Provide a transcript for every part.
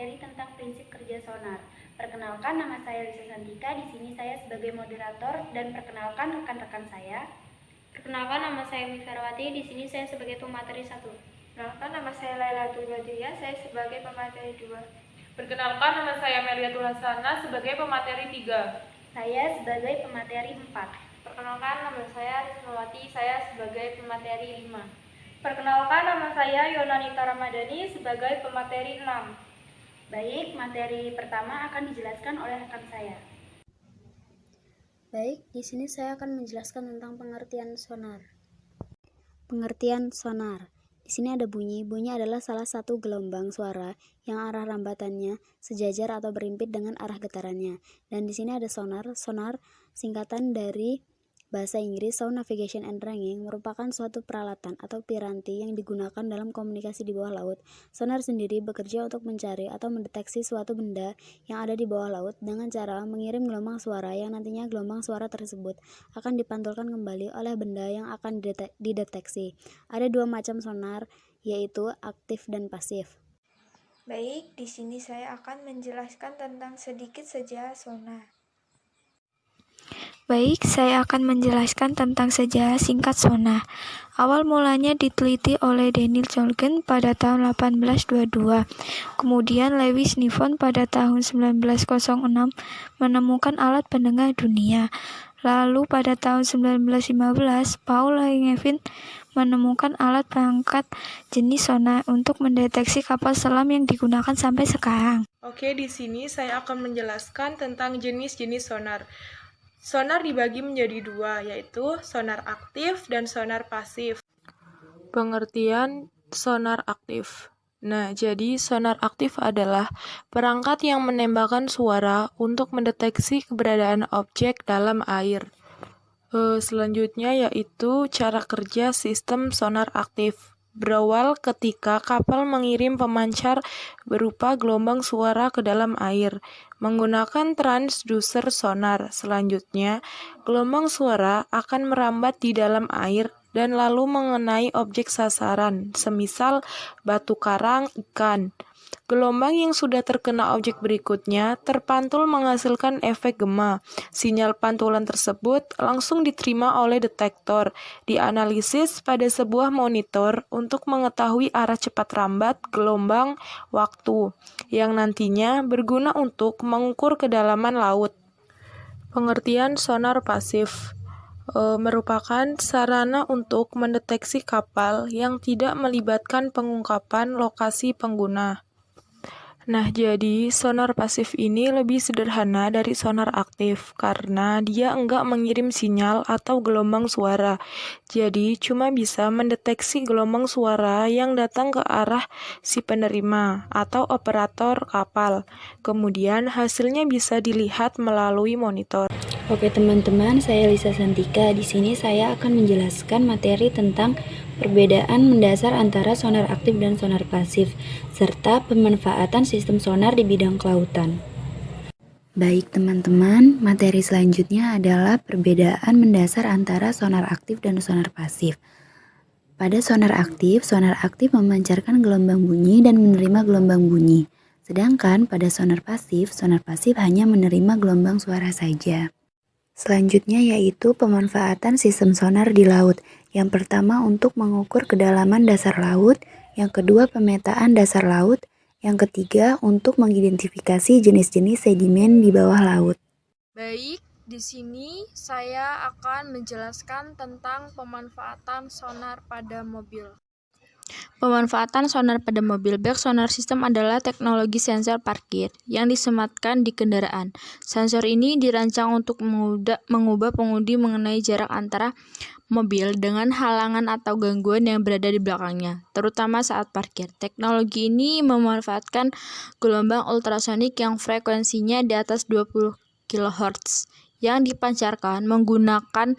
materi tentang prinsip kerja sonar. Perkenalkan, nama saya Lisa Santika. Di sini saya sebagai moderator dan perkenalkan rekan-rekan saya. Perkenalkan, nama saya Miferawati. Di sini saya sebagai pemateri 1. Perkenalkan, nama saya Lailatul Badriah. Saya sebagai pemateri 2. Perkenalkan, nama saya Meliatul Hasanah sebagai pemateri 3. Saya sebagai pemateri 4. Perkenalkan, nama saya Rismawati. Saya sebagai pemateri 5. Perkenalkan, nama saya Yonanita Ramadhani sebagai pemateri 6. Baik, materi pertama akan dijelaskan oleh rekan saya. Baik, di sini saya akan menjelaskan tentang pengertian sonar. Pengertian sonar. Di sini ada bunyi. Bunyi adalah salah satu gelombang suara yang arah rambatannya sejajar atau berimpit dengan arah getarannya. Dan di sini ada sonar. Sonar singkatan dari bahasa Inggris Sound Navigation and Tracking, merupakan suatu peralatan atau piranti yang digunakan dalam komunikasi di bawah laut. Sonar sendiri bekerja untuk mencari atau mendeteksi suatu benda yang ada di bawah laut dengan cara mengirim gelombang suara yang nantinya gelombang suara tersebut akan dipantulkan kembali oleh benda yang akan dideteksi. Ada dua macam sonar, yaitu aktif dan pasif. Baik, di sini saya akan menjelaskan tentang sedikit saja sonar. Baik, saya akan menjelaskan tentang sejarah singkat sonar. Awal mulanya diteliti oleh Daniel Jolgen pada tahun 1822. Kemudian Lewis Nivon pada tahun 1906 menemukan alat pendengar dunia. Lalu pada tahun 1915, Paul Langevin menemukan alat perangkat jenis sonar untuk mendeteksi kapal selam yang digunakan sampai sekarang. Oke, di sini saya akan menjelaskan tentang jenis-jenis sonar. Sonar dibagi menjadi dua, yaitu sonar aktif dan sonar pasif. Pengertian sonar aktif. Nah, jadi sonar aktif adalah perangkat yang menembakkan suara untuk mendeteksi keberadaan objek dalam air. Selanjutnya yaitu cara kerja sistem sonar aktif. Berawal ketika kapal mengirim pemancar berupa gelombang suara ke dalam air menggunakan transducer sonar. Selanjutnya, gelombang suara akan merambat di dalam air dan lalu mengenai objek sasaran, semisal batu karang, ikan. Gelombang yang sudah terkena objek berikutnya terpantul menghasilkan efek gema. Sinyal pantulan tersebut langsung diterima oleh detektor, dianalisis pada sebuah monitor untuk mengetahui arah cepat rambat gelombang waktu, yang nantinya berguna untuk mengukur kedalaman laut. Pengertian sonar pasif merupakan sarana untuk mendeteksi kapal yang tidak melibatkan pengungkapan lokasi pengguna. Nah, jadi sonar pasif ini lebih sederhana dari sonar aktif karena dia enggak mengirim sinyal atau gelombang suara. Jadi, cuma bisa mendeteksi gelombang suara yang datang ke arah si penerima atau operator kapal. Kemudian, hasilnya bisa dilihat melalui monitor. Oke teman-teman, saya Lisa Santika. Di sini saya akan menjelaskan materi tentang perbedaan mendasar antara sonar aktif dan sonar pasif, serta pemanfaatan sistem sonar di bidang kelautan. Baik teman-teman, materi selanjutnya adalah perbedaan mendasar antara sonar aktif dan sonar pasif. Pada sonar aktif memancarkan gelombang bunyi dan menerima gelombang bunyi. Sedangkan pada sonar pasif hanya menerima gelombang suara saja. Selanjutnya yaitu pemanfaatan sistem sonar di laut. Yang pertama untuk mengukur kedalaman dasar laut, yang kedua pemetaan dasar laut, yang ketiga untuk mengidentifikasi jenis-jenis sedimen di bawah laut. Baik, di sini saya akan menjelaskan tentang pemanfaatan sonar pada mobil. Pemanfaatan sonar pada mobil. Back sonar system adalah teknologi sensor parkir yang disematkan di kendaraan. Sensor ini dirancang untuk mengubah pengemudi mengenai jarak antara mobil dengan halangan atau gangguan yang berada di belakangnya, terutama saat parkir. Teknologi ini memanfaatkan gelombang ultrasonik yang frekuensinya di atas 20 kHz yang dipancarkan menggunakan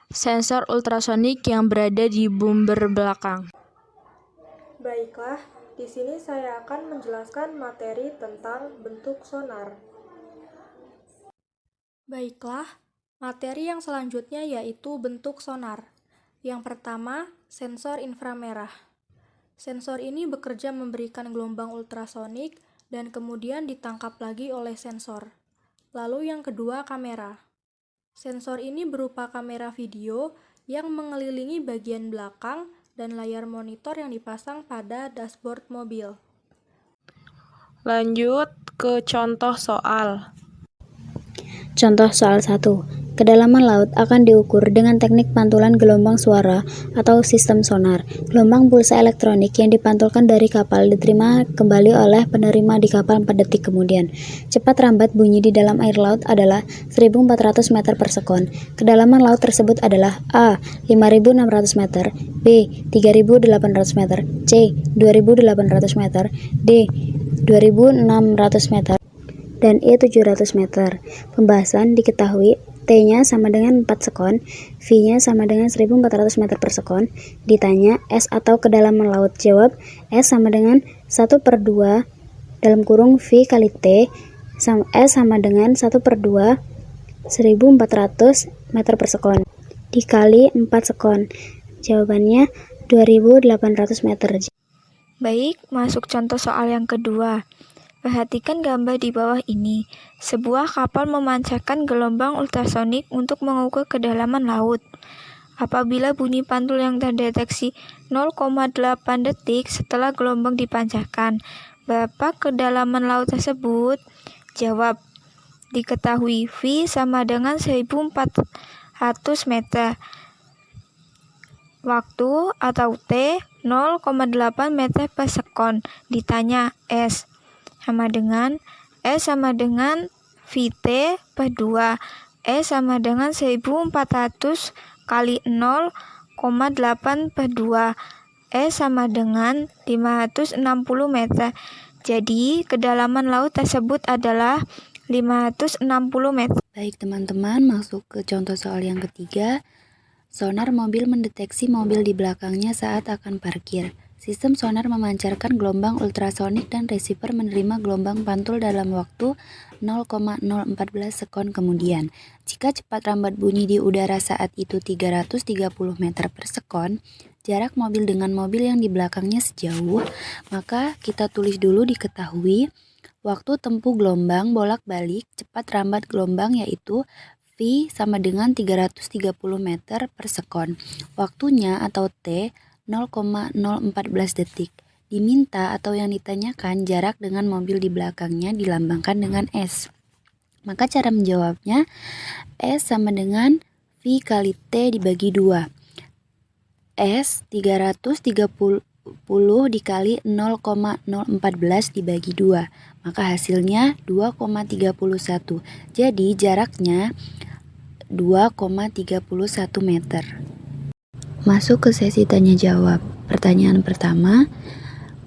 sensor ultrasonik yang berada di bumper belakang. Baiklah, di sini saya akan menjelaskan materi tentang bentuk sonar. Baiklah, materi yang selanjutnya yaitu bentuk sonar. Yang pertama, sensor inframerah. Sensor ini bekerja memberikan gelombang ultrasonik dan kemudian ditangkap lagi oleh sensor. Lalu yang kedua, kamera. Sensor ini berupa kamera video yang mengelilingi bagian belakang dan layar monitor yang dipasang pada dashboard mobil. Lanjut ke contoh soal. Contoh soal 1. Kedalaman laut akan diukur dengan teknik pantulan gelombang suara atau sistem sonar. Gelombang pulsa elektronik yang dipantulkan dari kapal diterima kembali oleh penerima di kapal 4 detik kemudian. Cepat rambat bunyi di dalam air laut adalah 1400 meter per sekon. Kedalaman laut tersebut adalah A. 5600 meter, B. 3800 meter, C. 2800 meter, D. 2600 meter, dan E 700 meter. Pembahasan diketahui T-nya sama dengan 4 sekon, V-nya sama dengan 1400 meter per sekon. Ditanya S atau kedalaman laut. Jawab S sama dengan 1/2 dalam kurung V kali T, S sama dengan 1/2 1400 meter per sekon dikali 4 sekon. Jawabannya 2800 meter. Baik, masuk contoh soal yang kedua. Perhatikan gambar di bawah ini. Sebuah kapal memancarkan gelombang ultrasonik untuk mengukur kedalaman laut. Apabila bunyi pantul yang terdeteksi 0,8 detik setelah gelombang dipancarkan, berapa kedalaman laut tersebut? Jawab. Diketahui V sama dengan 1400 meter. Waktu atau T 0,8 meter per sekon. Ditanya S sama dengan VT per 2. S sama dengan 1400 kali 0,8 per 2. S sama dengan 560 meter. Jadi, kedalaman laut tersebut adalah 560 meter. Baik teman-teman, masuk ke contoh soal yang ketiga. Sonar mobil mendeteksi mobil di belakangnya saat akan parkir. Sistem sonar memancarkan gelombang ultrasonik dan receiver menerima gelombang pantul dalam waktu 0,014 sekon kemudian. Jika cepat rambat bunyi di udara saat itu 330 meter per sekon, jarak mobil dengan mobil yang di belakangnya sejauh, maka kita tulis dulu diketahui waktu tempuh gelombang bolak-balik cepat rambat gelombang yaitu V sama dengan 330 meter per sekon. Waktunya atau T 0,014 detik. Diminta atau yang ditanyakan jarak dengan mobil di belakangnya dilambangkan dengan S. Maka cara menjawabnya S sama dengan V kali T dibagi 2. S 330 dikali 0,014 dibagi 2. Maka hasilnya 2,31. Jadi jaraknya 2,31 meter. Masuk ke sesi tanya jawab. Pertanyaan pertama,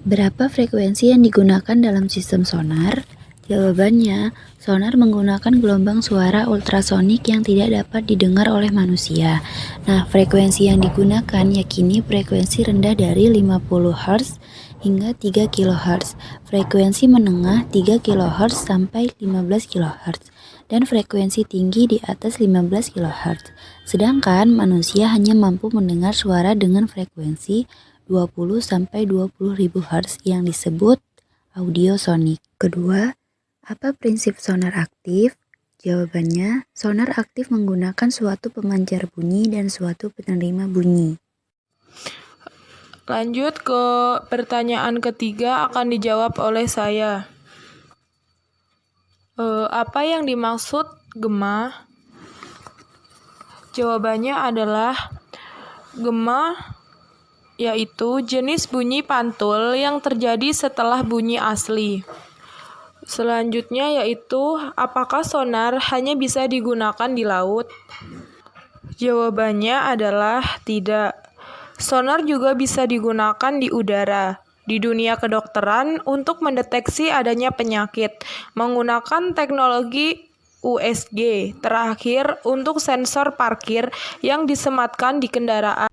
berapa frekuensi yang digunakan dalam sistem sonar? Jawabannya, sonar menggunakan gelombang suara ultrasonik yang tidak dapat didengar oleh manusia. Nah, frekuensi yang digunakan yakini frekuensi rendah dari 50 Hz hingga 3 kHz, frekuensi menengah 3 kHz sampai 15 kHz, dan frekuensi tinggi di atas 15 kHz. Sedangkan manusia hanya mampu mendengar suara dengan frekuensi 20 sampai 20.000 Hz yang disebut audiosonik. Kedua, apa prinsip sonar aktif? Jawabannya, sonar aktif menggunakan suatu pemancar bunyi dan suatu penerima bunyi. Lanjut ke pertanyaan ketiga akan dijawab oleh saya. Apa yang dimaksud gema? Jawabannya adalah gema yaitu jenis bunyi pantul yang terjadi setelah bunyi asli. Selanjutnya yaitu apakah sonar hanya bisa digunakan di laut? Jawabannya adalah tidak. Sonar juga bisa digunakan di udara. Di dunia kedokteran untuk mendeteksi adanya penyakit menggunakan teknologi USG. Terakhir untuk sensor parkir yang disematkan di kendaraan.